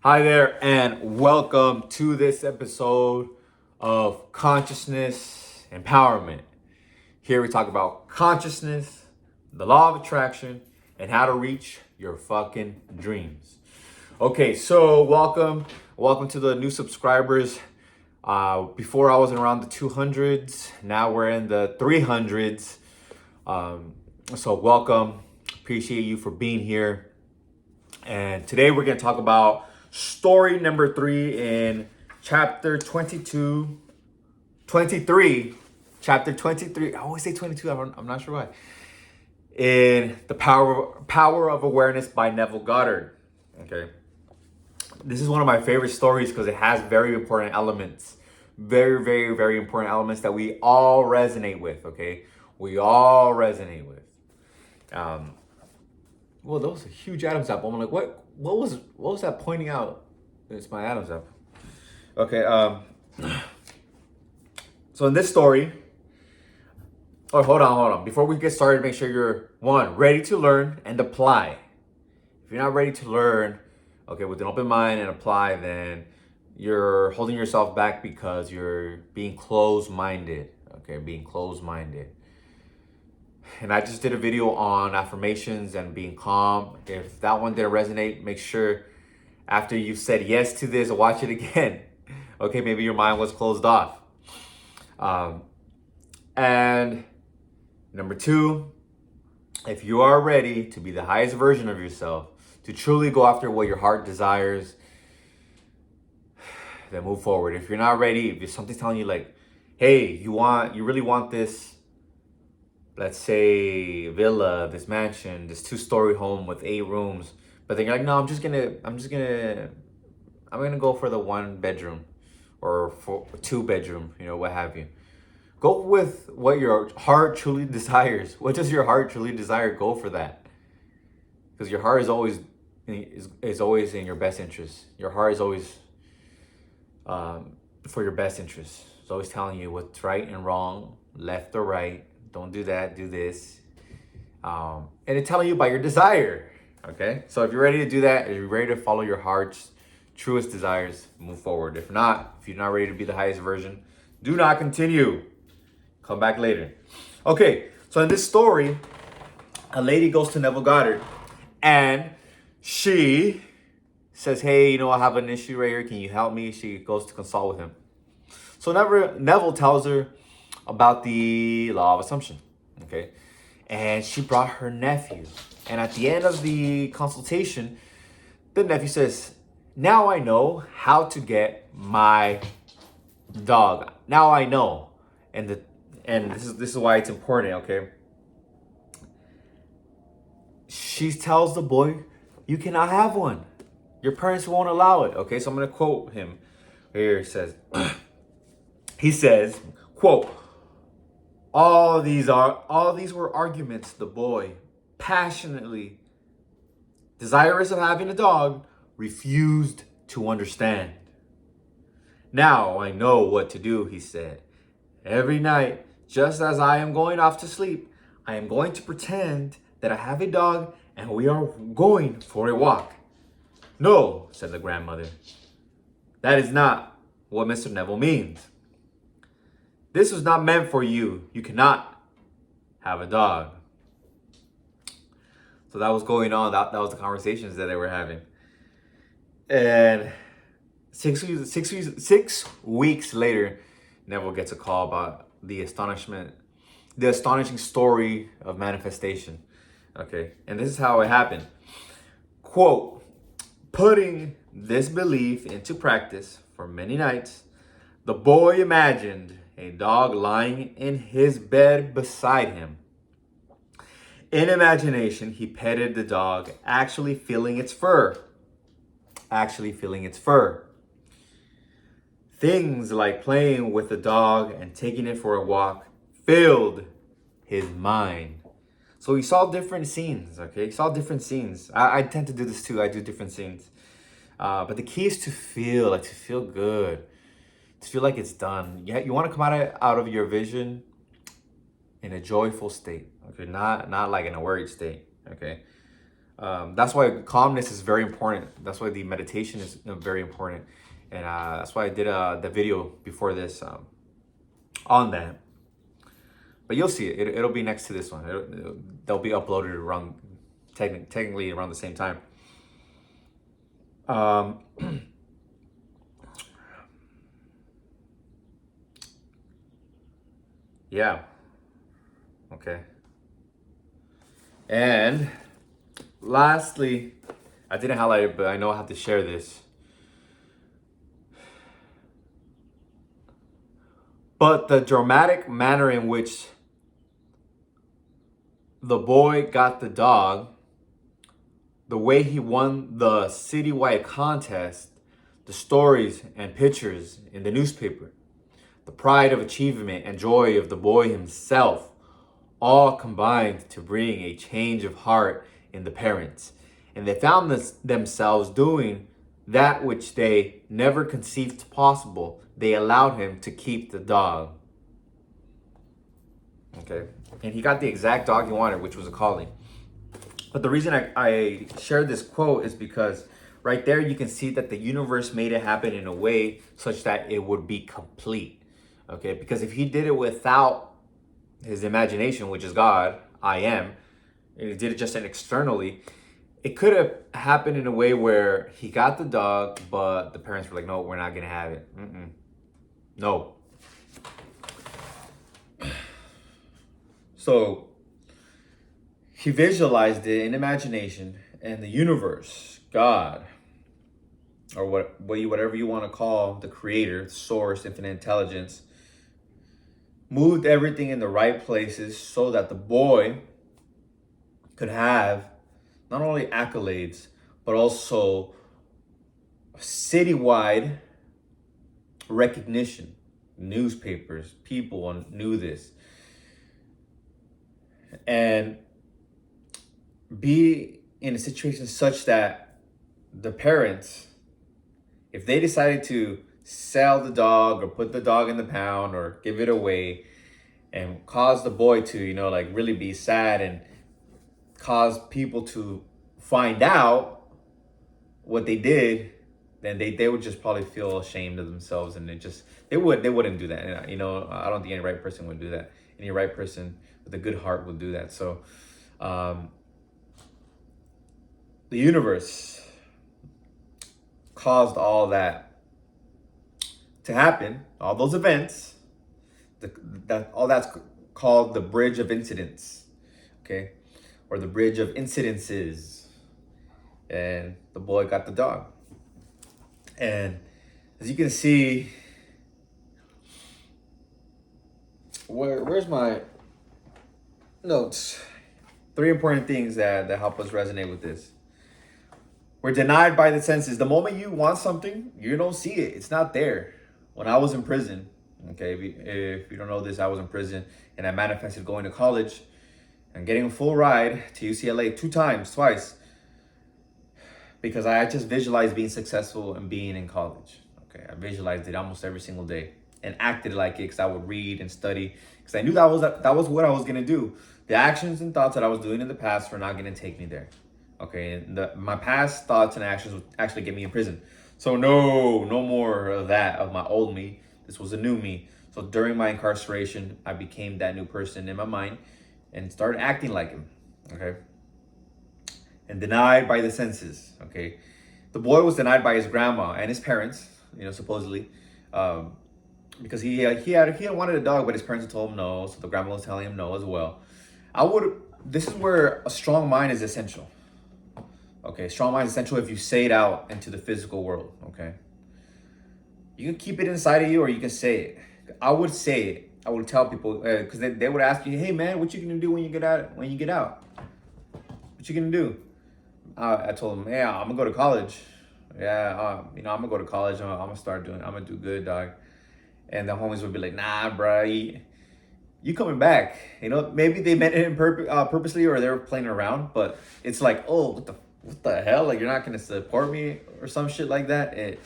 Hi there, and welcome to this episode of Consciousness Empowerment. Here we talk about consciousness, the law of attraction, and how to reach your fucking dreams. Okay, so welcome to the new subscribers. Before I was around the 200s, now we're in the 300s. So welcome, appreciate you for being here. And today we're going to talk about story number 3 in chapter 23. Chapter 23. I always say 22. I'm not sure why. In The Power of Awareness by Neville Goddard. Okay. This is one of my favorite stories because it has very important elements. Very, very, very important elements that we all resonate with. Okay. We all resonate with. Well, that was a huge Adam's apple. I'm like, what was that pointing out? It's my Adam's apple. Okay, so in this story, hold on. Before we get started, make sure you're ready to learn and apply. If you're not ready to learn, okay, with an open mind and apply, then you're holding yourself back because you're being closed-minded. Okay, being closed-minded. And I just did a video on affirmations and being calm. If that one didn't resonate, make sure after you've said yes to this, watch it again. Okay, maybe your mind was closed off. And number 2, if you are ready to be the highest version of yourself, to truly go after what your heart desires, then move forward. If you're not ready, if something's telling you like, hey, you really want this, let's say villa, this mansion, this 2-story home with 8 rooms, but then you're like, no, I'm gonna go for the 1 bedroom or for 2 bedroom, what have you. Go with what your heart truly desires. What does your heart truly desire? Go for that, because your heart is always in your best interest. Your heart is always for your best interest. It's always telling you what's right and wrong, left or right. Don't do that, do this. And it's telling you by your desire, okay? So if you're ready to do that, if you're ready to follow your heart's truest desires, move forward. If you're not ready to be the highest version, do not continue. Come back later. Okay, so in this story, a lady goes to Neville Goddard and she says, hey, I have an issue right here. Can you help me? She goes to consult with him. So Neville tells her about the law of assumption, okay? And she brought her nephew. And at the end of the consultation, the nephew says, now I know how to get my dog. Now I know. And this is why it's important, okay? She tells the boy, you cannot have one. Your parents won't allow it, okay? So I'm going to quote him. Here it says, he says, quote, all these were arguments the boy, passionately desirous of having a dog, refused to understand. Now I know what to do, he said. Every night, just as I am going off to sleep, I am going to pretend that I have a dog and we are going for a walk. No, said the grandmother. That is not what Mr. Neville means. This was not meant for you. You cannot have a dog. So that was going on. That was the conversations that they were having. And 6 weeks later, Neville gets a call about the astonishing story of manifestation. Okay, and this is how it happened. Quote, putting this belief into practice for many nights, the boy imagined a dog lying in his bed beside him. In imagination, he petted the dog, actually feeling its fur. Things like playing with the dog and taking it for a walk filled his mind. So he saw different scenes, okay? He saw different scenes. I tend to do this too. I do different scenes. But the key is to feel good. To feel like it's done. You want to come out of your vision in a joyful state, okay? Not like in a worried state, okay? That's why calmness is very important. That's why the meditation is very important. And that's why I did the video before this on that. But you'll see it. It'll be next to this one. They'll be uploaded around, technically around the same time. Yeah. Okay. And lastly, I didn't highlight it, but I know I have to share this. But the dramatic manner in which the boy got the dog, the way he won the citywide contest, the stories and pictures in the newspaper, the pride of achievement and joy of the boy himself, all combined to bring a change of heart in the parents. And they found themselves doing that which they never conceived possible. They allowed him to keep the dog. Okay. And he got the exact dog he wanted, which was a collie. But the reason I shared this quote is because right there you can see that the universe made it happen in a way such that it would be complete. Okay. Because if he did it without his imagination, which is God, I am, and he did it just externally, it could have happened in a way where he got the dog, but the parents were like, no, we're not going to have it. No. So he visualized it in imagination, and the universe, God, or whatever you want to call the creator, source, infinite intelligence, moved everything in the right places so that the boy could have not only accolades, but also citywide recognition. Newspapers, people knew this. And be in a situation such that the parents, if they decided to sell the dog or put the dog in the pound or give it away and cause the boy to, like really be sad and cause people to find out what they did, then they would just probably feel ashamed of themselves, and they wouldn't do that. And, I don't think any right person would do that. Any right person with a good heart would do that. So the universe caused all that to happen, all those events, all that's called the bridge of incidents, okay? Or the bridge of incidences. And the boy got the dog. And as you can see, where's my notes? 3 important things that help us resonate with this. We're denied by the senses. The moment you want something, you don't see it. It's not there. When I was in prison, okay, if you don't know this, I was in prison and I manifested going to college and getting a full ride to UCLA twice, because I just visualized being successful and being in college. Okay, I visualized it almost every single day and acted like it because I would read and study because I knew that was what I was gonna do. The actions and thoughts that I was doing in the past were not gonna take me there. Okay, and my past thoughts and actions would actually get me in prison. So no more of that of my old me. This was a new me. So during my incarceration, I became that new person in my mind and started acting like him. Okay. And denied by the senses. Okay. The boy was denied by his grandma and his parents, supposedly, because he had wanted a dog, but his parents had told him no. So the grandma was telling him no as well. This is where a strong mind is essential. Okay, strong mind is essential if you say it out into the physical world. Okay, you can keep it inside of you, or you can say it. I would say it. I would tell people because they would ask you, "Hey man, what you gonna do when you get out? What you gonna do?" I told them, "Yeah, I'm gonna go to college. Yeah, I'm gonna go to college. I'm gonna do good, dog." And the homies would be like, "Nah, bro, you coming back?" Maybe they meant it purposely, or they were playing around. But it's like, oh, what the hell? Like, you're not gonna support me or some shit like that.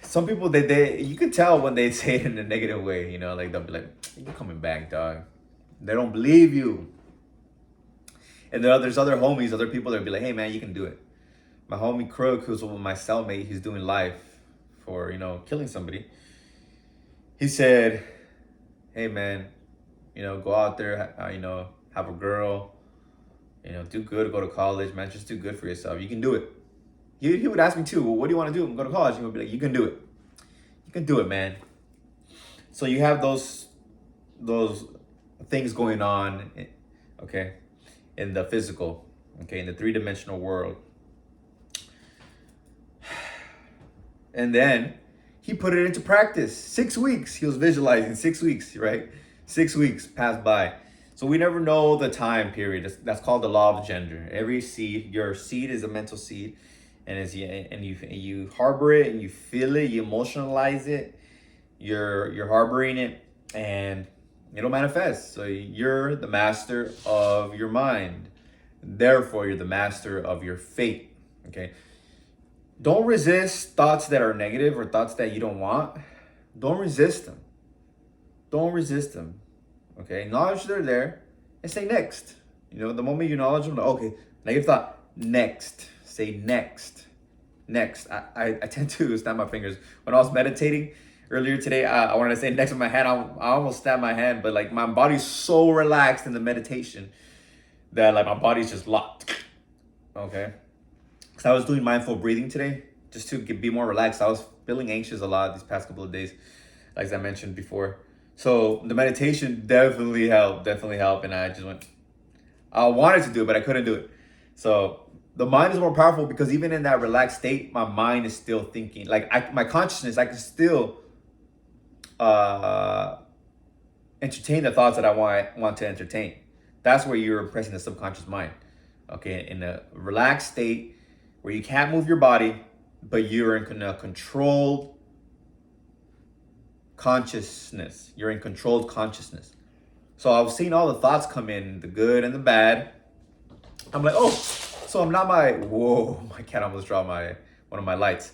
Some people you could tell when they say it in a negative way. Like they'll be like, "You coming back, dog?" They don't believe you. And there's other homies, other people that be like, hey man, you can do it. My homie Crook, who's my cellmate, he's doing life for, killing somebody. He said, hey man, go out there, have a girl, do good, go to college, man, just do good for yourself. You can do it. He would ask me too, well, what do you want to do? I'm going to go to college. He would be like, you can do it. You can do it, man. So you have those things going on, okay, in the physical, okay, in the three-dimensional world. And then he put it into practice. 6 weeks. He was visualizing 6 weeks, right? 6 weeks passed by. So we never know the time period. That's called the law of gender. Every seed, your seed is a mental seed. And you harbor it and you feel it, you emotionalize it, you're harboring it, and it'll manifest. So you're the master of your mind. Therefore, you're the master of your fate. Okay. Don't resist thoughts that are negative or thoughts that you don't want. Don't resist them. Don't resist them. Okay. Acknowledge they're there and say next. The moment you acknowledge them, okay, negative thought, next. Say next. Next. I tend to snap my fingers. When I was meditating earlier today, I wanted to say next with my hand. I almost snapped my hand, but like my body's so relaxed in the meditation that like my body's just locked. Okay. Because I was doing mindful breathing today just to be more relaxed. I was feeling anxious a lot these past couple of days, like as I mentioned before. So the meditation definitely helped. And I wanted to do it, but I couldn't do it. So the mind is more powerful because even in that relaxed state, my mind is still thinking. Like my consciousness, I can still entertain the thoughts that I want to entertain. That's where you're impressing the subconscious mind. Okay, in a relaxed state where you can't move your body, but you're in a controlled consciousness. You're in controlled consciousness. So I was seeing all the thoughts come in, the good and the bad. I'm like, oh, so I'm not my cat almost dropped one of my lights.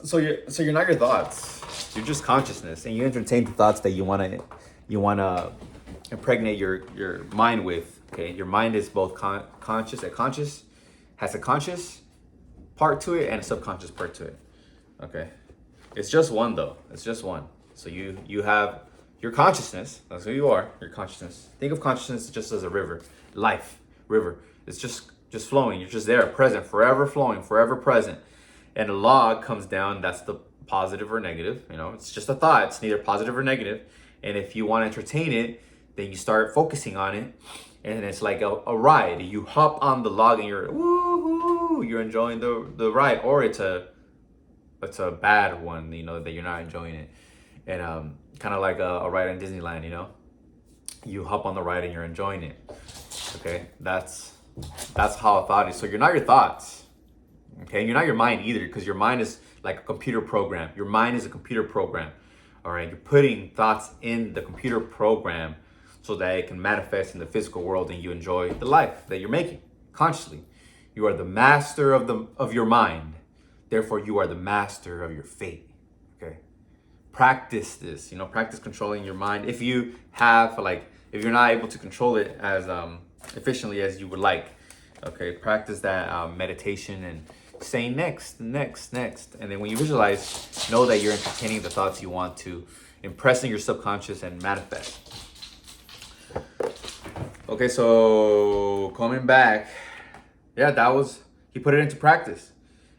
So you're not your thoughts. You're just consciousness, and you entertain the thoughts that you wanna impregnate your mind with. Okay, your mind is both conscious. Has a conscious part to it and a subconscious part to it. Okay, it's just one though. It's just one. So you have your consciousness. That's who you are. Your consciousness. Think of consciousness just as a river, river. It's just flowing. You're just there, present, forever flowing, forever present. And a log comes down. That's the positive or negative. It's just a thought. It's neither positive or negative. And if you want to entertain it, then you start focusing on it. And it's like a ride. You hop on the log and you're woohoo. You're enjoying the ride, or it's a bad one. That you're not enjoying it. And kind of like a ride in Disneyland. You hop on the ride and you're enjoying it. Okay, that's how a thought is. So you're not your thoughts. Okay, and you're not your mind either, because your mind is like a computer program. Your mind is a computer program. All right, you're putting thoughts in the computer program so that it can manifest in the physical world and you enjoy the life that you're making consciously. You are the master of your mind. Therefore, you are the master of your fate. Okay, practice this. Practice controlling your mind. If you have if you're not able to control it as efficiently as you would like, okay, practice that meditation and saying next. And then when you visualize, know that you're entertaining the thoughts you want to, impressing your subconscious and manifest. Okay, so coming back, he put it into practice.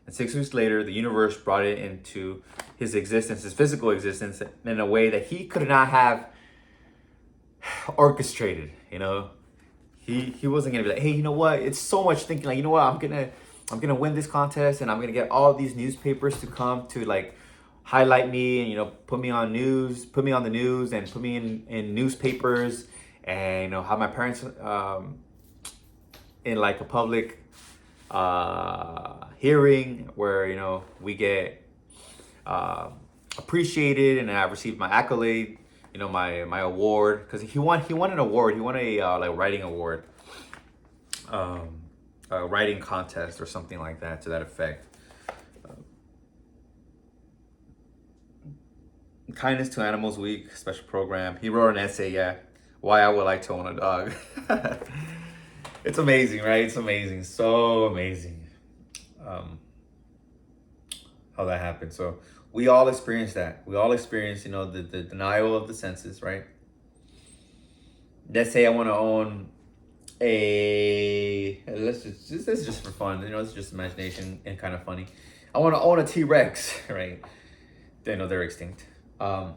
And 6 weeks later, the universe brought it into his existence, his physical existence, in a way that he could not have orchestrated. He wasn't gonna be like, hey, you know what? It's so much thinking. Like, you know what? I'm gonna win this contest, and I'm gonna get all these newspapers to come to like highlight me and put me on the news, and put me in newspapers, and have my parents in like a public hearing where we get appreciated, and I received my accolade. My award, because he won an award. He won a writing award, a writing contest or something like that, to that effect. Kindness to Animals Week special program. He wrote an essay, why I would like to own a dog. It's amazing, right? It's amazing. So amazing. Um, how that happened. So we all experience that. We all experience, the denial of the senses, right? Let's say I want to own this is just for fun. It's just imagination and kind of funny. I want to own a T-Rex, right? They know they're extinct. But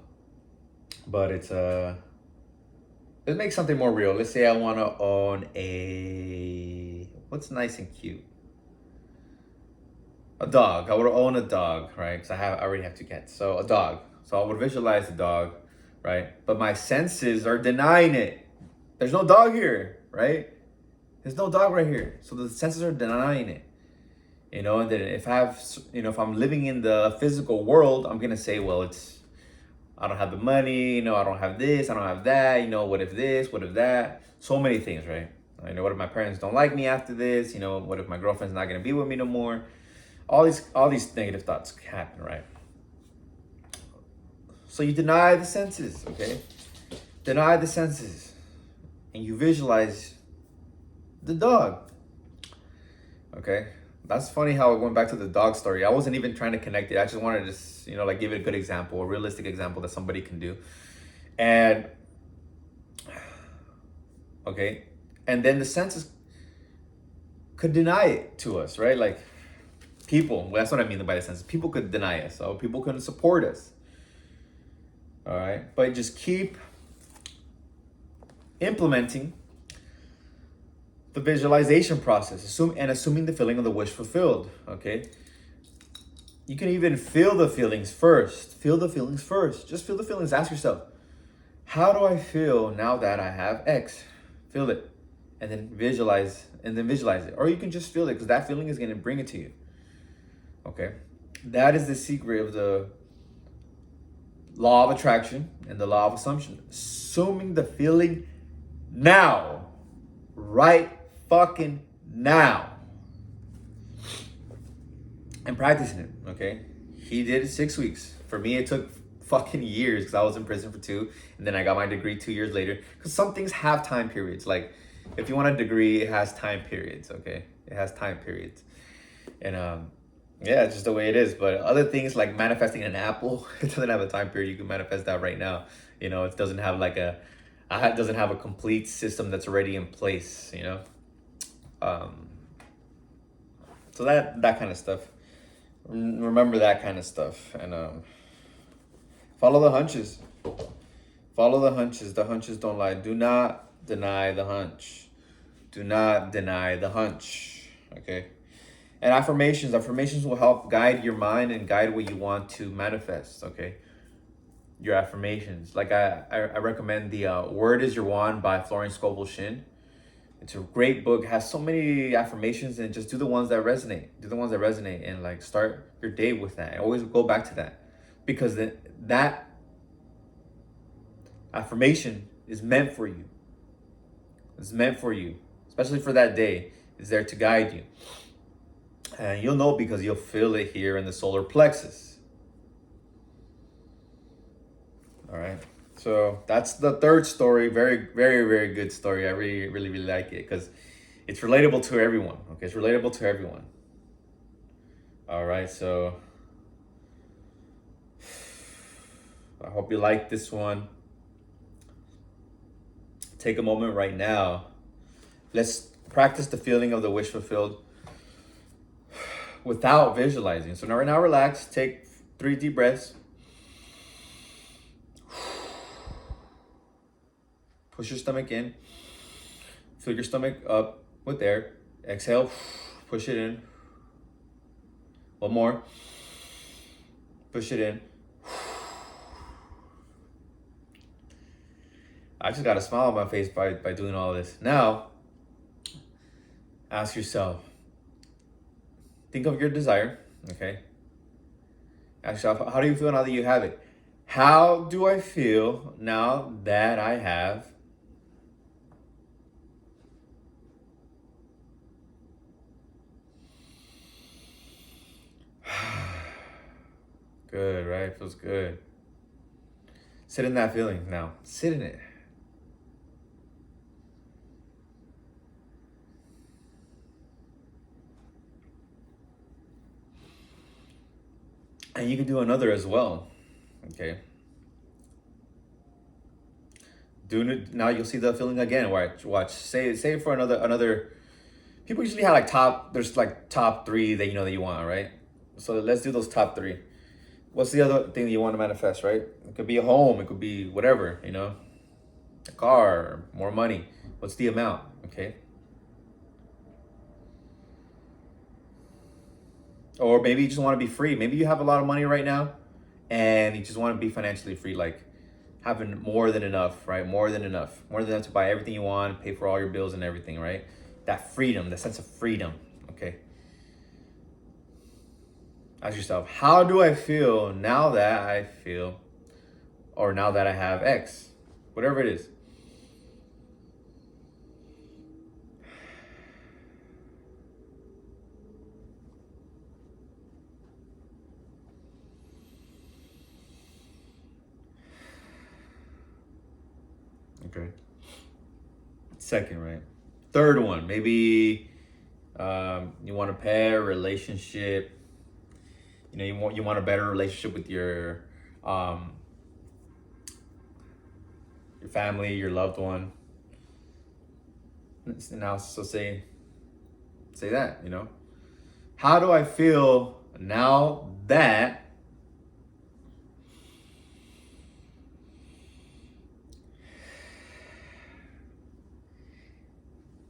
let's make something more real. Let's say I want to own what's nice and cute? A dog. I would own a dog, right? Because I already have 2 cats. So a dog. So I would visualize the dog, right? But my senses are denying it. There's no dog here, right? There's no dog right here. So the senses are denying it. And then if I'm living in the physical world, I'm gonna say, well, I don't have the money, I don't have this, I don't have that, what if this, what if that? So many things, right? What if my parents don't like me after this? What if my girlfriend's not gonna be with me no more? All these negative thoughts happen, right? So you deny the senses, okay? Deny the senses. And you visualize the dog. Okay? That's funny how it went back to the dog story. I wasn't even trying to connect it. I just wanted to give it a good example, a realistic example that somebody can do. And okay. And then the senses could deny it to us, right? Like people, that's what I mean by the senses. People could deny us. So people couldn't support us. All right. But just keep implementing the visualization process, assuming the feeling of the wish fulfilled. Okay. You can even feel the feelings first. Feel the feelings first. Just feel the feelings. Ask yourself, how do I feel now that I have X? Feel it. And then visualize it. Or you can just feel it, because that feeling is going to bring it to you. Okay. That is the secret of the law of attraction and the law of assumption. Assuming the feeling now. Right fucking now. And practicing it, okay? He did it 6 weeks. For me, it took fucking years, because I was in prison for 2, and then I got my degree 2 years later. Because some things have time periods. Like, if you want a degree, it has time periods, okay? It has time periods. And yeah, it's just the way it is. But other things like manifesting an apple, it doesn't have a time period. You can manifest that right now. It doesn't have it doesn't have a complete system that's already in place, So that kind of stuff. Remember that kind of stuff. And follow the hunches. Follow the hunches. The hunches don't lie. Do not deny the hunch. Do not deny the hunch. Okay? And affirmations will help guide your mind and guide what you want to manifest. Okay? Your affirmations. Like I recommend the Word is Your Wand by Florence Scovel Shinn. It's a great book. It has so many affirmations, and just do the ones that resonate. Do the ones that resonate, and like start your day with that. And always go back to that, because that affirmation is meant for you. It's meant for you, especially for that day. It's there to guide you. And you'll know, because you'll feel it here in the solar plexus. All right. So that's the third story. Very, very, very good story. I really, really, really like it, because it's relatable to everyone. Okay, it's relatable to everyone. All right, so I hope you like this one. Take a moment right now. Let's practice the feeling of the wish fulfilled without visualizing. So now, right now, relax. Take 3 deep breaths. Push your stomach in. Fill your stomach up with air. Exhale. Push it in. One more. Push it in. I just got a smile on my face by doing all this. Now, ask yourself. Think of your desire, okay? Ask yourself, how do you feel now that you have it? How do I feel now that I have? Good, right? Feels good. Sit in that feeling now. Sit in it. And you can do another as well. Okay. Doing it now, you'll see the feeling again. Watch. Say for another. People usually have like there's like top three that you know that you want, right? So let's do those top three. What's the other thing that you want to manifest, right? It could be a home, it could be whatever, you know, a car, more money. What's the amount? Okay. Or maybe you just want to be free. Maybe you have a lot of money right now and you just want to be financially free, like having more than enough, right? More than enough. More than enough to buy everything you want, pay for all your bills and everything, right? That freedom, that sense of freedom, okay? Ask yourself, how do I feel now that I feel, or now that I have X? Whatever it is. Okay. Second, right? Third one, maybe you want a pair relationship. You know, you want a better relationship with your family, your loved one. And now, so say that. You know, how do I feel now that?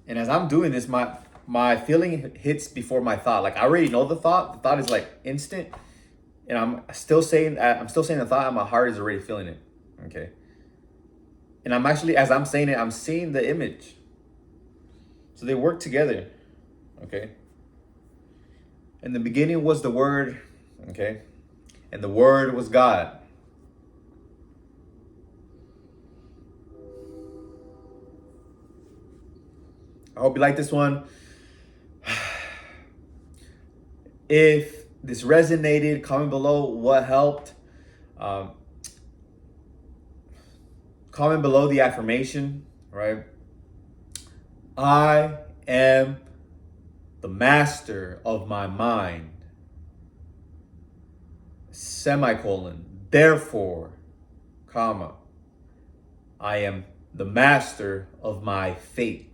And as I'm doing this, my feeling hits before my thought. Like I already know the thought. The thought is like instant, and I'm still saying the thought. And my heart is already feeling it. Okay. And I'm actually, as I'm saying it, I'm seeing the image. So they work together. Okay. In the beginning was the Word. Okay. And the Word was God. I hope you like this one. If this resonated, comment below what helped. Comment below the affirmation, right? I am the master of my mind. Semicolon. Therefore, comma. I am the master of my fate.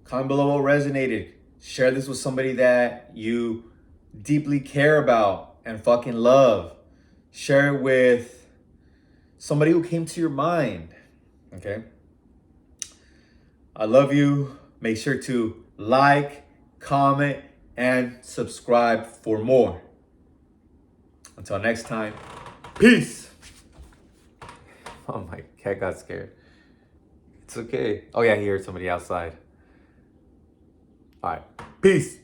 Comment below what resonated. Share this with somebody that you deeply care about and fucking love. Share it with somebody who came to your mind. Okay? I love you. Make sure to like, comment, and subscribe for more. Until next time, peace. Oh, my cat got scared. It's okay. Oh, yeah, he heard somebody outside. All right. Peace.